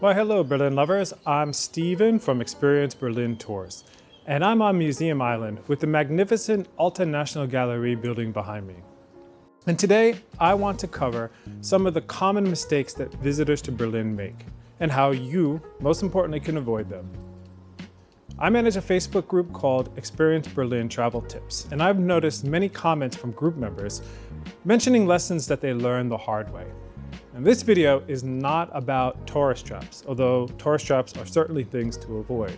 Well, hello Berlin lovers, I'm Steven from Experience Berlin Tours, and I'm on Museum Island with the magnificent Alta National Gallery building behind me. And today, I want to cover some of the common mistakes that visitors to Berlin make, and how you, most importantly, can avoid them. I manage a Facebook group called Experience Berlin Travel Tips, and I've noticed many comments from group members mentioning lessons that they learned the hard way. And this video is not about tourist traps, although tourist traps are certainly things to avoid.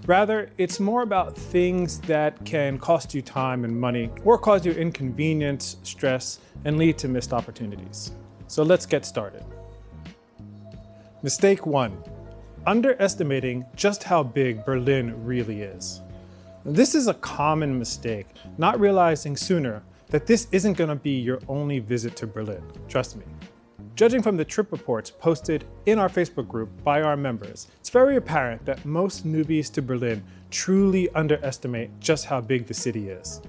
Rather, it's more about things that can cost you time and money, or cause you inconvenience, stress, and lead to missed opportunities. So let's get started. Mistake 1. Underestimating just how big Berlin really is. This is a common mistake, not realizing sooner that this isn't going to be your only visit to Berlin, trust me. Judging from the trip reports posted in our Facebook group by our members, it's very apparent that most newbies to Berlin truly underestimate just how big the city is.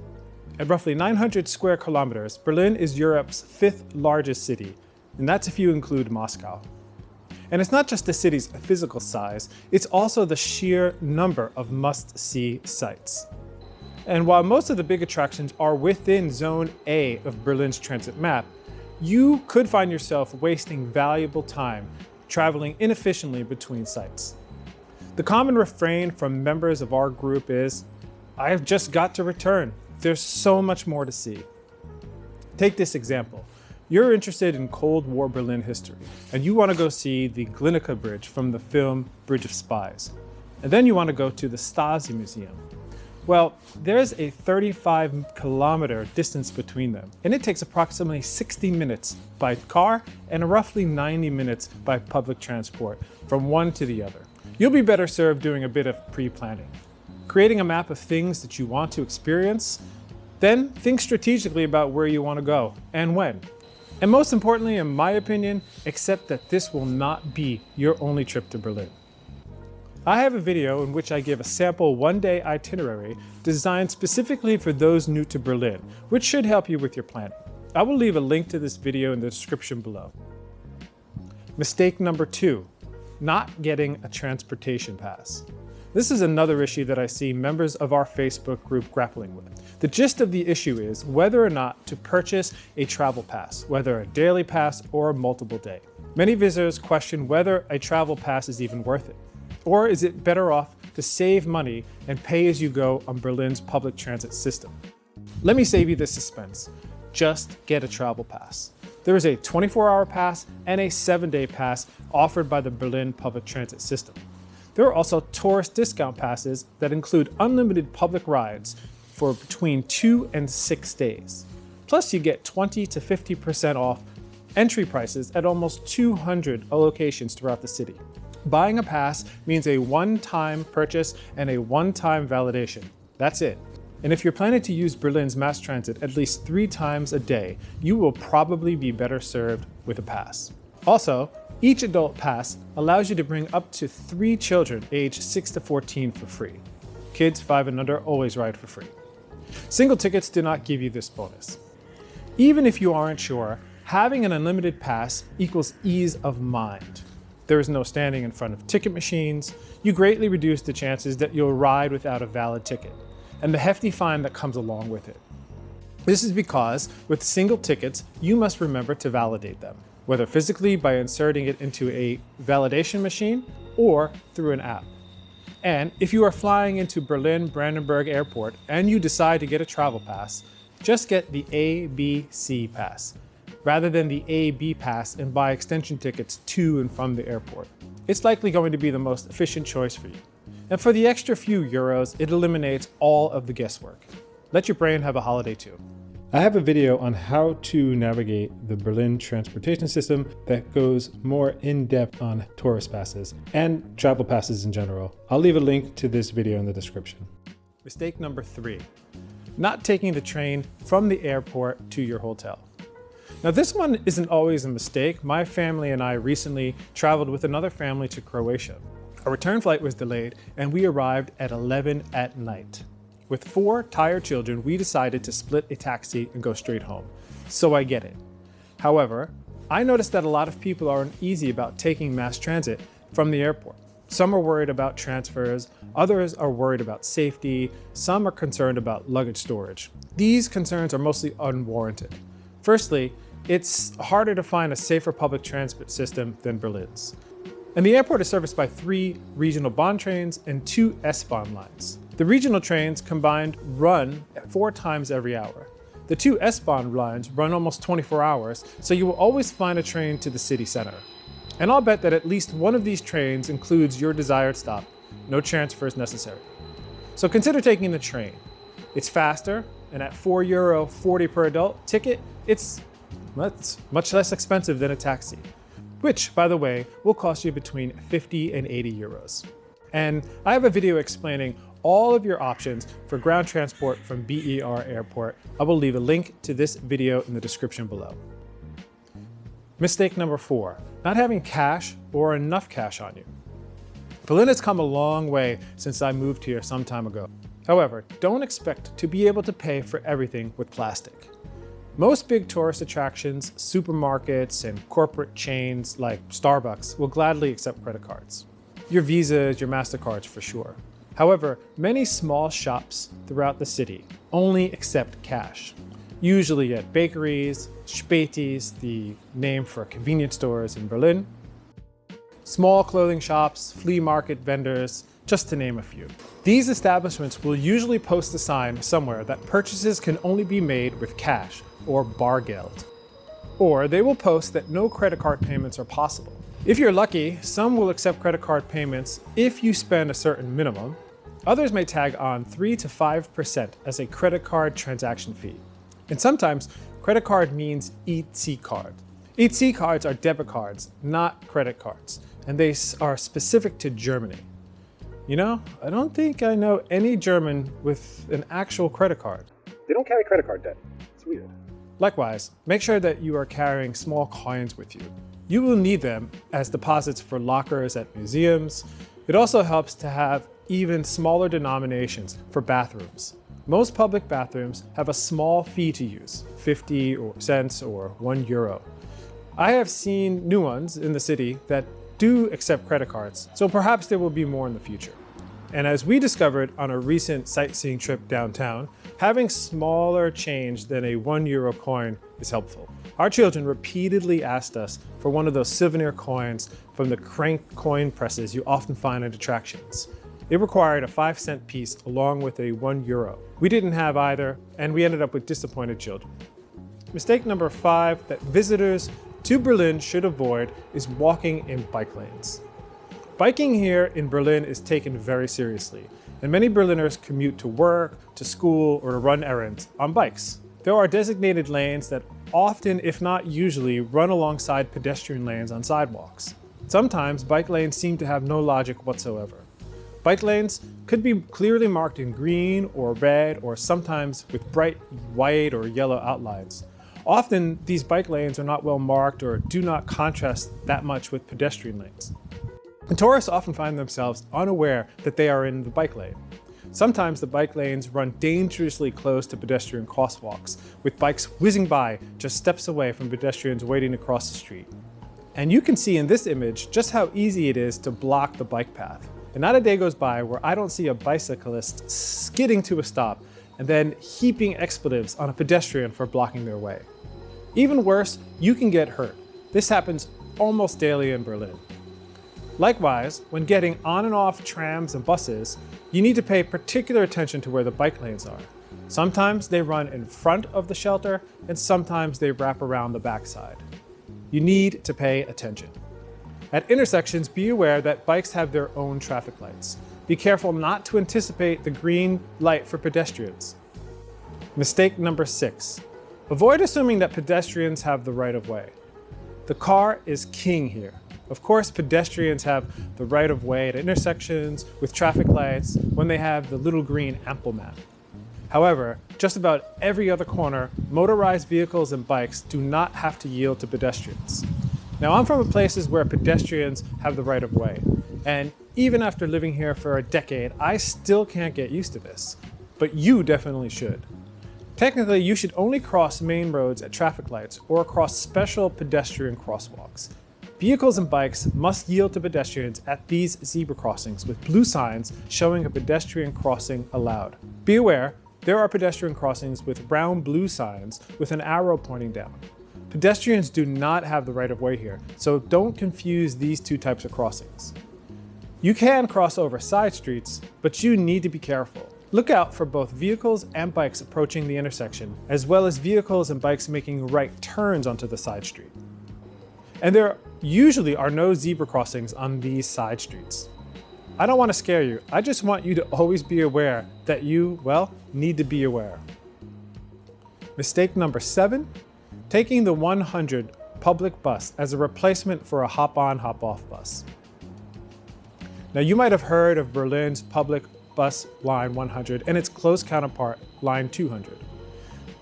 At roughly 900 square kilometers, Berlin is Europe's 5th largest city, and that's if you include Moscow. And it's not just the city's physical size, it's also the sheer number of must-see sites. And while most of the big attractions are within Zone A of Berlin's transit map, you could find yourself wasting valuable time traveling inefficiently between sites. The common refrain from members of our group is, "I've just got to return. There's so much more to see." Take this example. You're interested in Cold War Berlin history, and you want to go see the Glienicke Bridge from the film Bridge of Spies. And then you want to go to the Stasi Museum. Well, there's a 35-kilometer distance between them, and it takes approximately 60 minutes by car and roughly 90 minutes by public transport from one to the other. You'll be better served doing a bit of pre-planning, creating a map of things that you want to experience, then think strategically about where you want to go and when. And most importantly, in my opinion, accept that this will not be your only trip to Berlin. I have a video in which I give a sample one-day itinerary designed specifically for those new to Berlin, which should help you with your planning. I will leave a link to this video in the description below. Mistake number 2, not getting a transportation pass. This is another issue that I see members of our Facebook group grappling with. The gist of the issue is whether or not to purchase a travel pass, whether a daily pass or a multiple day. Many visitors question whether a travel pass is even worth it. Or is it better off to save money and pay as you go on Berlin's public transit system? Let me save you the suspense. Just get a travel pass. There is a 24-hour pass and a 7-day pass offered by the Berlin public transit system. There are also tourist discount passes that include unlimited public rides for between 2 and 6 days. Plus you get 20 to 50% off entry prices at almost 200 locations throughout the city. Buying a pass means a one-time purchase and a one-time validation. That's it. And if you're planning to use Berlin's mass transit at least 3 times a day, you will probably be better served with a pass. Also, each adult pass allows you to bring up to 3 children aged 6 to 14 for free. Kids 5 and under always ride for free. Single tickets do not give you this bonus. Even if you aren't sure, having an unlimited pass equals ease of mind. There is no standing in front of ticket machines. You greatly reduce the chances that you'll ride without a valid ticket, and the hefty fine that comes along with it. This is because with single tickets, you must remember to validate them, whether physically by inserting it into a validation machine or through an app. And if you are flying into Berlin-Brandenburg Airport and you decide to get a travel pass, just get the ABC pass, rather than the AB pass and buy extension tickets to and from the airport. It's likely going to be the most efficient choice for you. And for the extra few euros, it eliminates all of the guesswork. Let your brain have a holiday too. I have a video on how to navigate the Berlin transportation system that goes more in depth on tourist passes and travel passes in general. I'll leave a link to this video in the description. Mistake number 3, not taking the train from the airport to your hotel. Now this one isn't always a mistake. My family and I recently traveled with another family to Croatia. Our return flight was delayed and we arrived at 11 at night. With 4 tired children, we decided to split a taxi and go straight home. So I get it. However, I noticed that a lot of people are uneasy about taking mass transit from the airport. Some are worried about transfers, others are worried about safety, some are concerned about luggage storage. These concerns are mostly unwarranted. Firstly, it's harder to find a safer public transport system than Berlin's. And the airport is serviced by 3 regional Bahn trains and 2 S-Bahn lines. The regional trains combined run 4 times every hour. The 2 S-Bahn lines run almost 24 hours, so you will always find a train to the city center. And I'll bet that at least one of these trains includes your desired stop. No transfers necessary. So consider taking the train. It's faster, and at €4.40 per adult ticket, it's much less expensive than a taxi, which, by the way, will cost you between 50 and 80 euros. And I have a video explaining all of your options for ground transport from BER Airport. I will leave a link to this video in the description below. Mistake number 4, not having cash or enough cash on you. Berlin has come a long way since I moved here some time ago. However, don't expect to be able to pay for everything with plastic. Most big tourist attractions, supermarkets, and corporate chains like Starbucks will gladly accept credit cards. Your Visas, your MasterCards for sure. However, many small shops throughout the city only accept cash. Usually at bakeries, Spätis, the name for convenience stores in Berlin, small clothing shops, flea market vendors, just to name a few. These establishments will usually post a sign somewhere that purchases can only be made with cash or Bargeld. Or they will post that no credit card payments are possible. If you're lucky, some will accept credit card payments if you spend a certain minimum. Others may tag on 3 to 5% as a credit card transaction fee. And sometimes credit card means EC card. EC cards are debit cards, not credit cards, and they are specific to Germany. You know, I don't think I know any German with an actual credit card. They don't carry credit card debt. It's weird. Likewise, make sure that you are carrying small coins with you. You will need them as deposits for lockers at museums. It also helps to have even smaller denominations for bathrooms. Most public bathrooms have a small fee to use, 50 cents or €1. I have seen new ones in the city that do accept credit cards, so perhaps there will be more in the future. And as we discovered on a recent sightseeing trip downtown, having smaller change than a €1 coin is helpful. Our children repeatedly asked us for one of those souvenir coins from the crank coin presses you often find at attractions. It required a 5-cent piece along with a €1. We didn't have either, and we ended up with disappointed children. Mistake number 5 that visitors to Berlin should avoid is walking in bike lanes. Biking here in Berlin is taken very seriously, and many Berliners commute to work, to school, or to run errands on bikes. There are designated lanes that often, if not usually, run alongside pedestrian lanes on sidewalks. Sometimes bike lanes seem to have no logic whatsoever. Bike lanes could be clearly marked in green or red, or sometimes with bright white or yellow outlines. Often, these bike lanes are not well marked or do not contrast that much with pedestrian lanes. And tourists often find themselves unaware that they are in the bike lane. Sometimes the bike lanes run dangerously close to pedestrian crosswalks, with bikes whizzing by just steps away from pedestrians waiting to cross the street. And you can see in this image just how easy it is to block the bike path. And not a day goes by where I don't see a bicyclist skidding to a stop and then heaping expletives on a pedestrian for blocking their way. Even worse, you can get hurt. This happens almost daily in Berlin. Likewise, when getting on and off trams and buses, you need to pay particular attention to where the bike lanes are. Sometimes they run in front of the shelter, and sometimes they wrap around the backside. You need to pay attention. At intersections, be aware that bikes have their own traffic lights. Be careful not to anticipate the green light for pedestrians. Mistake number 6. Avoid assuming that pedestrians have the right of way. The car is king here. Of course, pedestrians have the right of way at intersections with traffic lights when they have the little green ample map. However, just about every other corner, motorized vehicles and bikes do not have to yield to pedestrians. Now, I'm from places where pedestrians have the right of way, and even after living here for a decade, I still can't get used to this, but you definitely should. Technically, you should only cross main roads at traffic lights or across special pedestrian crosswalks. Vehicles and bikes must yield to pedestrians at these zebra crossings with blue signs showing a pedestrian crossing allowed. Be aware, there are pedestrian crossings with round blue signs with an arrow pointing down. Pedestrians do not have the right of way here, so don't confuse these two types of crossings. You can cross over side streets, but you need to be careful. Look out for both vehicles and bikes approaching the intersection, as well as vehicles and bikes making right turns onto the side street. And there usually are no zebra crossings on these side streets. I don't want to scare you, I just want you to always be aware that you, well, need to be aware. Mistake number 7, taking the 100 public bus as a replacement for a hop-on, hop-off bus. Now you might have heard of Berlin's public bus line 100 and its close counterpart, line 200.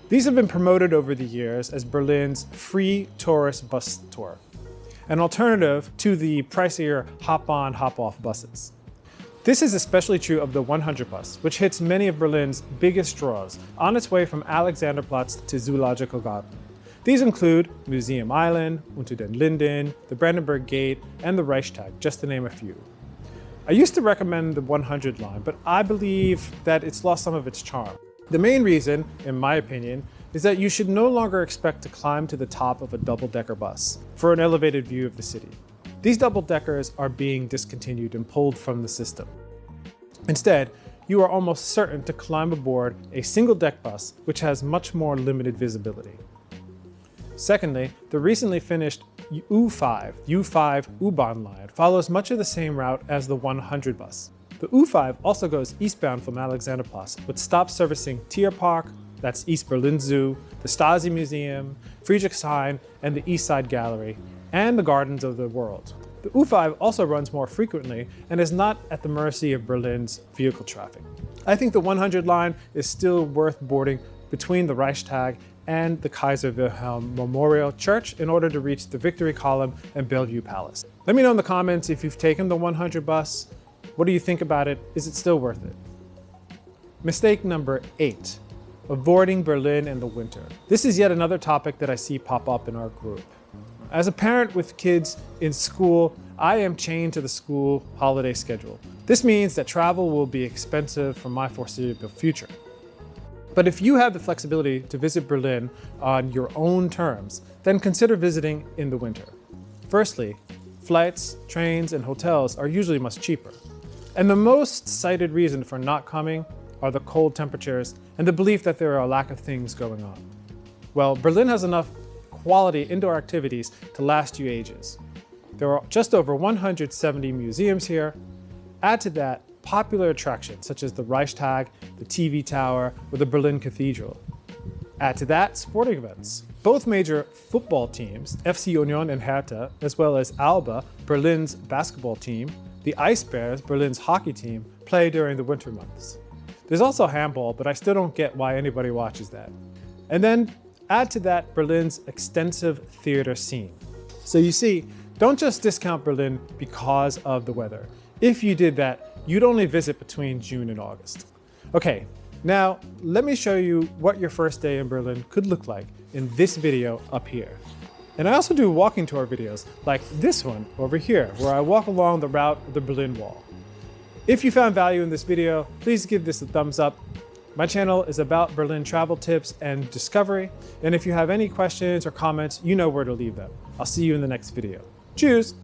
These have been promoted over the years as Berlin's free tourist bus tour, an alternative to the pricier hop-on, hop-off buses. This is especially true of the 100 bus, which hits many of Berlin's biggest draws on its way from Alexanderplatz to Zoological Garden. These include Museum Island, Unter den Linden, the Brandenburg Gate, and the Reichstag, just to name a few. I used to recommend the 100 line, but I believe that it's lost some of its charm. The main reason, in my opinion, is that you should no longer expect to climb to the top of a double-decker bus for an elevated view of the city. These double-deckers are being discontinued and pulled from the system. Instead, you are almost certain to climb aboard a single-deck bus, which has much more limited visibility. Secondly, the recently finished U5 U-Bahn line follows much of the same route as the 100 bus. The U5 also goes eastbound from Alexanderplatz, with stops servicing Tierpark, that's East Berlin Zoo, the Stasi Museum, Friedrichshain, and the East Side Gallery, and the Gardens of the World. The U5 also runs more frequently and is not at the mercy of Berlin's vehicle traffic. I think the 100 line is still worth boarding between the Reichstag and the Kaiser Wilhelm Memorial Church in order to reach the Victory Column and Bellevue Palace. Let me know in the comments if you've taken the 100 bus. What do you think about it? Is it still worth it? Mistake number 8, avoiding Berlin in the winter. This is yet another topic that I see pop up in our group. As a parent with kids in school, I am chained to the school holiday schedule. This means that travel will be expensive for my foreseeable future. But if you have the flexibility to visit Berlin on your own terms, then consider visiting in the winter. Firstly, flights, trains, and hotels are usually much cheaper. And the most cited reason for not coming are the cold temperatures and the belief that there are a lack of things going on. Well, Berlin has enough quality indoor activities to last you ages. There are just over 170 museums here. Add to that popular attractions such as the Reichstag, the TV Tower, or the Berlin Cathedral. Add to that sporting events. Both major football teams, FC Union and Hertha, as well as Alba, Berlin's basketball team, the Ice Bears, Berlin's hockey team, play during the winter months. There's also handball, but I still don't get why anybody watches that. And then add to that Berlin's extensive theater scene. So you see, don't just discount Berlin because of the weather. If you did that, you'd only visit between June and August. Okay, now let me show you what your first day in Berlin could look like in this video up here. And I also do walking tour videos like this one over here, where I walk along the route of the Berlin Wall. If you found value in this video, please give this a thumbs up. My channel is about Berlin travel tips and discovery. And if you have any questions or comments, you know where to leave them. I'll see you in the next video. Cheers!